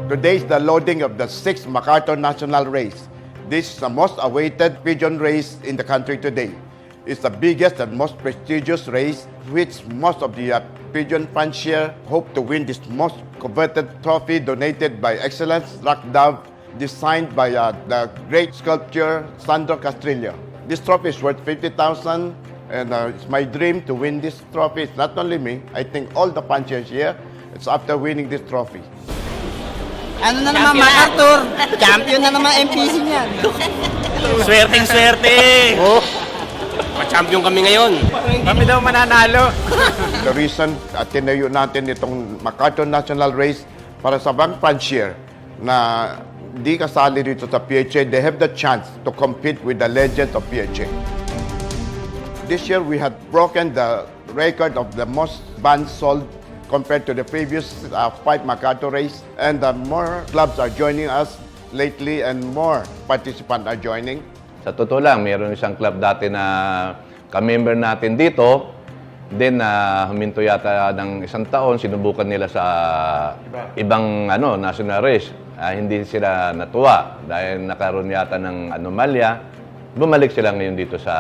Today is the loading of the 6th MacArthur National Race. This is the most awaited pigeon race in the country today. It's the biggest and most prestigious race, which most of the pigeon fanciers hope to win this most coveted trophy donated by Excellence Rock Dove, designed by the great sculptor Sandro Castrillo. This trophy is worth 50,000, and it's my dream to win this trophy. It's not only me, I think all the fanciers here, it's after winning this trophy. Ano na naman, MacArthur? Champion na naman MPC niyan. Swerteng-swerte! Oh. Pa-champion kami ngayon. Kami daw mananalo. The reason tinayo natin itong MacArthur National Race para sa mga fancier na di kasali dito sa PHA, they have the chance to compete with the legends of PHA. This year, we had broken the record of the most bands sold compared to the previous 5 MacArthur race, and more clubs are joining us lately and more participants are joining. Sa totoo lang, mayroon isang club dati na ka-member natin dito, then huminto yata ng isang taon, sinubukan nila sa ibang national race. Hindi sila natuwa dahil nakaroon yata ng anomalya. Bumalik sila ngayon dito sa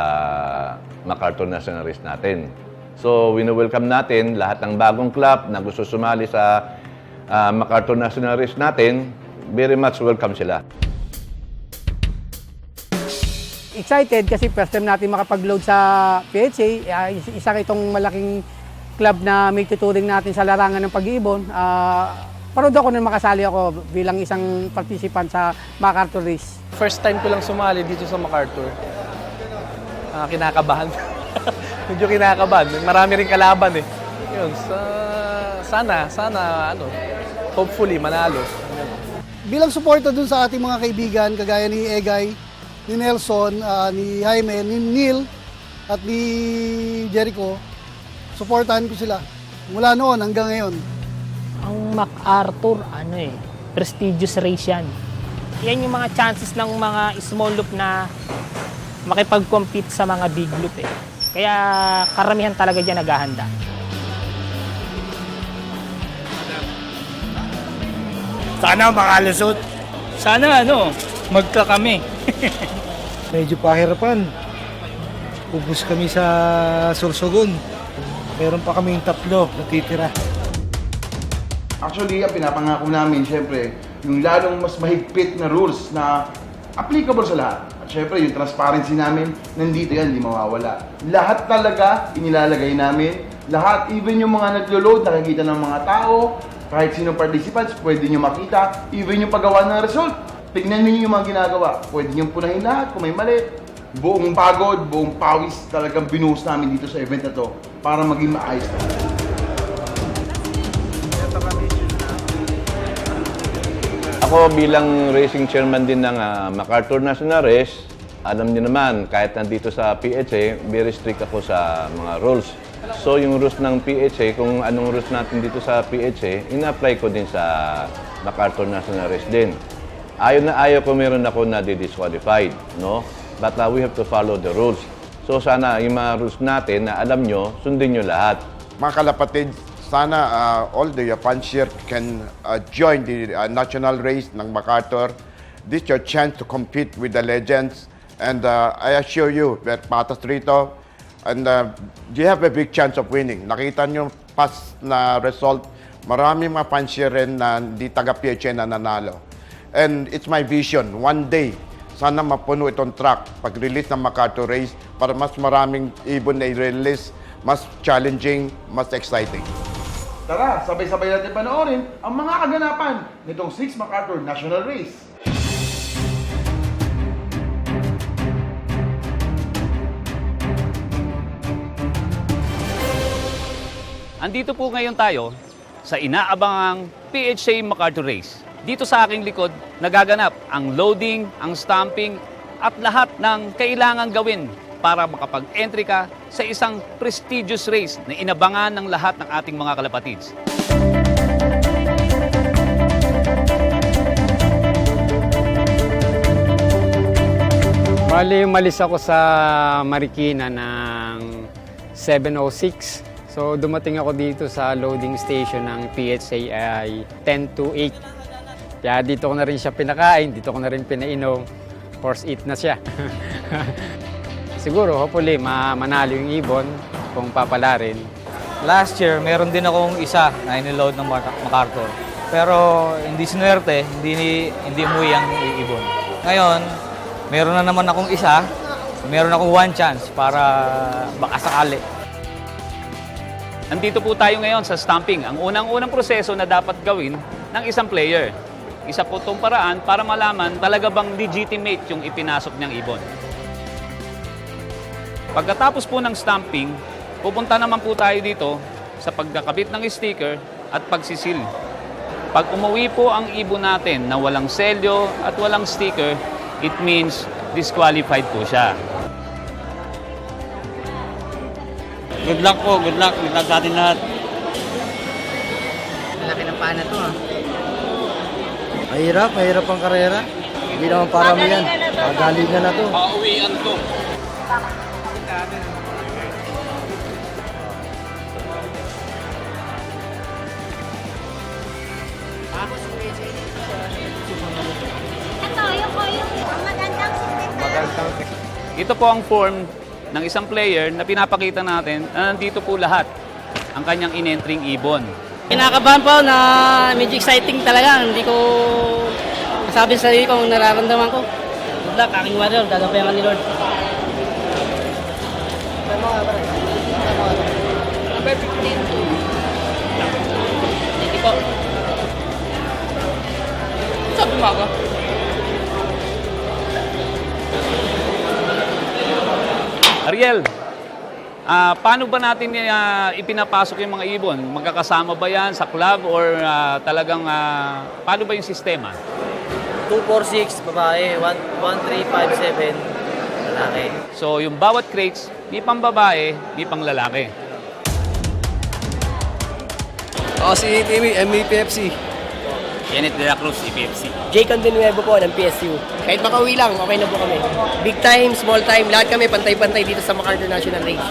MacArthur National Race natin. So, wino-welcome natin lahat ng bagong club na gusto sumali sa MacArthur National Race natin. Very much welcome sila. Excited kasi first time natin makapag-load sa PHA. Isa itong malaking club na may tuturing natin sa larangan ng pag-iibon. Parod ako na makasali ako bilang isang participant sa MacArthur Race. First time ko lang sumali dito sa MacArthur. Kinakabahan. Medyo kinakabahan. Marami rin kalaban eh. Yun, sana, hopefully, manalo. Bilang suporta dun sa ating mga kaibigan, kagaya ni Egay, ni Nelson, ni Jaime, ni Neil, at ni Jericho, suportahan ko sila. Mula noon hanggang ngayon. Ang MacArthur, prestigious race yan. Yan yung mga chances ng mga small loop na makipag-compete sa mga big loop eh. Kaya karamihan talaga dyan naghahanda. Sana makalusot. Sana magka kami. Medyo pahirapan. Ubus kami sa Sorsogon. Meron pa kaming tatlo natitira. Actually, ang pinapangako namin, syempre, yung lalong mas mahigpit na rules na applicable sa lahat. At syempre, yung transparency namin, nandito yan, hindi mawawala. Lahat talaga, inilalagay namin. Lahat, even yung mga naglo-load, nakikita ng mga tao, kahit sino participants, pwede nyo makita. Even yung paggawa ng result, tignan nyo yung mga ginagawa. Pwede nyo punahin lahat kung may mali. Buong pagod, buong pawis, talagang binuhos namin dito sa event na to para maging maayos talaga. Ako bilang racing chairman din ng MacArthur National Race, alam niyo naman, kahit nandito sa PHA, very strict ako sa mga rules. So yung rules ng PHA, kung anong rules natin dito sa PHA, ina-apply ko din sa MacArthur National Race din. Ayaw na ayaw ko meron ako na disqualified, no? But we have to follow the rules. So sana yung mga rules natin na alam nyo, sundin nyo lahat. Mga kalapatid, sana all the fanciers can join the national race ng MacArthur. This is your chance to compete with the legends. And I assure you that patas rito, and you have a big chance of winning. Nakita nyo past na result, marami mga fancier rin na di taga-PHA na nanalo. And it's my vision, one day, sana mapuno itong track pag-release ng MacArthur Race para mas maraming ibon na i-release, mas challenging, mas exciting. Tara, sabay-sabay natin panoorin ang mga kaganapan nitong 6 MacArthur National Race. Andito po ngayon tayo sa inaabangang PHA MacArthur Race. Dito sa aking likod, nagaganap ang loading, ang stamping, at lahat ng kailangang gawin para makapag-entry ka sa isang prestigious race na inabangan ng lahat ng ating mga kalapatids. Bali, umalis ako sa Marikina ng 7:06. So dumating ako dito sa loading station ng PHA ay 10 to 8. Kaya dito ko na rin siya pinakain, dito ko na rin pinainom. Force eat na siya. Siguro, hopefully, manalo yung ibon kung papala rin. Last year, meron din akong isa na iniload ng MacArthur. Pero hindi sinuwerte, hindi umuwi ang ibon. Ngayon, meron na naman akong isa, meron akong one chance para baka sakali. Nandito po tayo ngayon sa stamping, ang unang-unang proseso na dapat gawin ng isang player. Isa po itong paraan para malaman talaga bang legitimate yung ipinasok niyang ibon. Pagkatapos po ng stamping, pupunta naman po tayo dito sa pagkakabit ng sticker at pagsisil. Pag umuwi po ang ibon natin na walang selyo at walang sticker, it means disqualified po siya. Good luck po, good luck. Good luck sa atin lahat. Malaki ng pana to ha. Mahirap ang karera. Hindi naman parami yan. Pagalingan na to. Pauwian to. Ito po ang form ng isang player na pinapakita natin na nandito po lahat ang kanyang in-entering ibon. Kinakabahan po na medyo exciting talaga. Hindi ko masabi sa sarili ko kung nararamdaman ko. Good luck, aking warrior. Dadapayan ka ni Lord. Number 15. Thank you po. Sabi mo ako? Ariel, paano ba natin ipinapasok yung mga ibon? Magkakasama ba yan sa club or talagang paano ba yung sistema? 246 babae, 1357 lalaki. So yung bawat crates, may pang babae, may pang lalaki. Si Timmy, MEPFC. Kenneth de la Cruz, EPFC. Jay Condenuevo po ng PSU. Kahit makauwi lang, okay na po kami. Big time, small time, lahat kami pantay-pantay dito sa MacArthur National Race.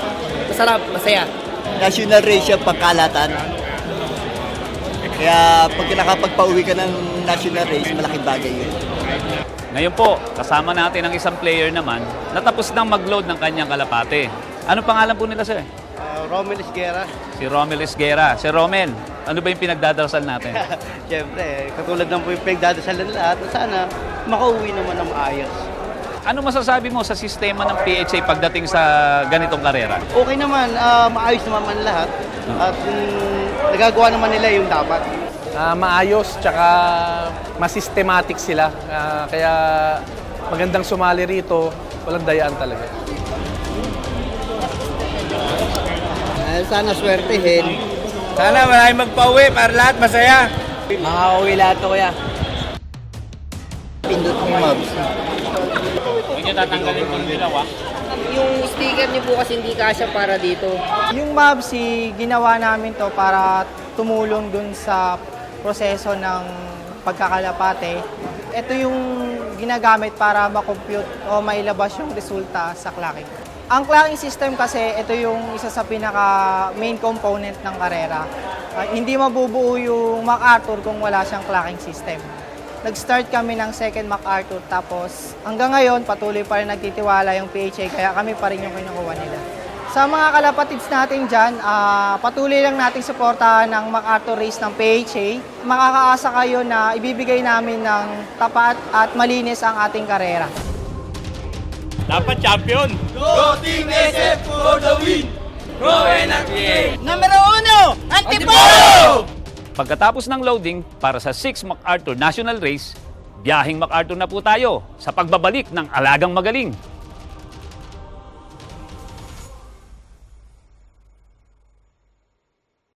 Masarap, masaya. National Race siya pagkalatan. Kaya pag nakapagpauwi ka ng National Race, malaking bagay yun. Ngayon po, kasama natin ang isang player naman na tapos nang mag-load ng kanyang kalapate. Ano pangalan po nila, sir? Romel Esguerra. Si Romel Esguerra. Si Romel, ano ba yung pinagdadasal natin? Siyempre, katulad ng po yung pinagdadasal ng lahat, sana makauwi naman ng maayos. Ano masasabi mo sa sistema ng PHA pagdating sa ganitong karera? Okay naman, maayos naman lahat. At nagagawa naman nila yung dapat. Maayos, tsaka masystematic sila. Kaya magandang sumali rito, walang dayaan talaga. Sana swertehin. Sana maraming magpauwi para lahat masaya. Makakauwi lahat to kuya. Pindot ng mobs. Huwag niyo tatanggalin yung dalawa. Yung sticker niyo po kasi hindi kasya para dito. Yung MABS, ginawa namin to para tumulong dun sa proseso ng pagkakalapate. Ito yung ginagamit para makompute o mailabas yung resulta sa clacking. Ang clacking system kasi, ito yung isa sa pinaka main component ng karera. Hindi mabubuo yung MacArthur kung wala siyang clacking system. Nag-start kami ng second MacArthur tapos hanggang ngayon patuloy pa rin nagtitiwala yung PHA kaya kami pa rin yung kinukuha nila. Sa mga kalapatids natin dyan, patuloy lang nating suportahan ng MacArthur Race ng PHA. Makakaasa kayo na ibibigay namin ng tapat at malinis ang ating karera. Dapat champion! Go Team SF for the win! Go NRPA! Numero 1, Antipolo! Pagkatapos ng loading para sa 6 MacArthur National Race, biyaheng MacArthur na po tayo sa pagbabalik ng Alagang Magaling.